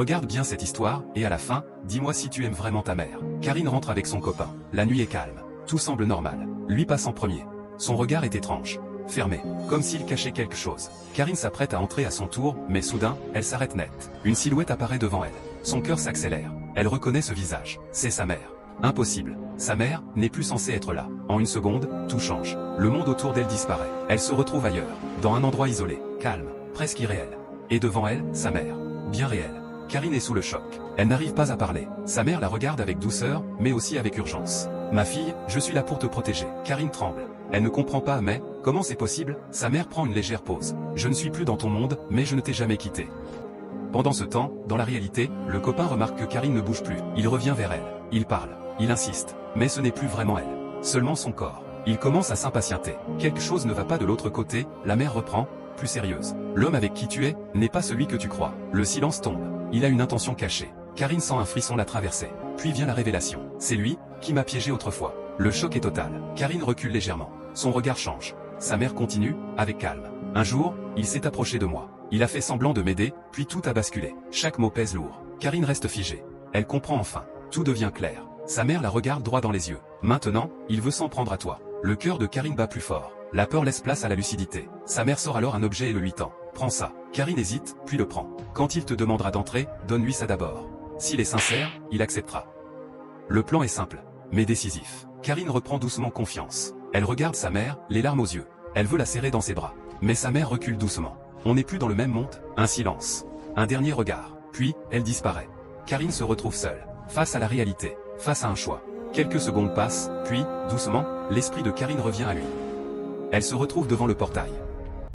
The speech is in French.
Regarde bien cette histoire, et à la fin, dis-moi si tu aimes vraiment ta mère. Karine rentre avec son copain. La nuit est calme. Tout semble normal. Lui passe en premier. Son regard est étrange. Fermé. Comme s'il cachait quelque chose. Karine s'apprête à entrer à son tour, mais soudain, elle s'arrête net. Une silhouette apparaît devant elle. Son cœur s'accélère. Elle reconnaît ce visage. C'est sa mère. Impossible. Sa mère n'est plus censée être là. En une seconde, tout change. Le monde autour d'elle disparaît. Elle se retrouve ailleurs. Dans un endroit isolé. Calme. Presque irréel. Et devant elle, sa mère. Bien réelle. Karine est sous le choc. Elle n'arrive pas à parler. Sa mère la regarde avec douceur, mais aussi avec urgence. Ma fille, je suis là pour te protéger. Karine tremble. Elle ne comprend pas mais, comment c'est possible? Sa mère prend une légère pause. Je ne suis plus dans ton monde, mais je ne t'ai jamais quitté. Pendant ce temps, dans la réalité, le copain remarque que Karine ne bouge plus. Il revient vers elle. Il parle. Il insiste. Mais ce n'est plus vraiment elle. Seulement son corps. Il commence à s'impatienter. Quelque chose ne va pas de l'autre côté, la mère reprend, plus sérieuse. L'homme avec qui tu es, n'est pas celui que tu crois. Le silence tombe. Il a une intention cachée. Karine sent un frisson la traverser. Puis vient la révélation. C'est lui, qui m'a piégé autrefois. Le choc est total. Karine recule légèrement. Son regard change. Sa mère continue, avec calme. Un jour, il s'est approché de moi. Il a fait semblant de m'aider, puis tout a basculé. Chaque mot pèse lourd. Karine reste figée. Elle comprend enfin. Tout devient clair. Sa mère la regarde droit dans les yeux. Maintenant, il veut s'en prendre à toi. Le cœur de Karine bat plus fort. La peur laisse place à la lucidité. Sa mère sort alors un objet et le lui tend. Prends ça. Karine hésite, puis le prend. Quand il te demandera d'entrer, donne-lui ça d'abord. S'il est sincère, il acceptera. Le plan est simple, mais décisif. Karine reprend doucement confiance. Elle regarde sa mère, les larmes aux yeux. Elle veut la serrer dans ses bras. Mais sa mère recule doucement. On n'est plus dans le même monde, un silence. Un dernier regard. Puis, elle disparaît. Karine se retrouve seule, face à la réalité, face à un choix. Quelques secondes passent, puis, doucement, l'esprit de Karine revient à lui. Elle se retrouve devant le portail.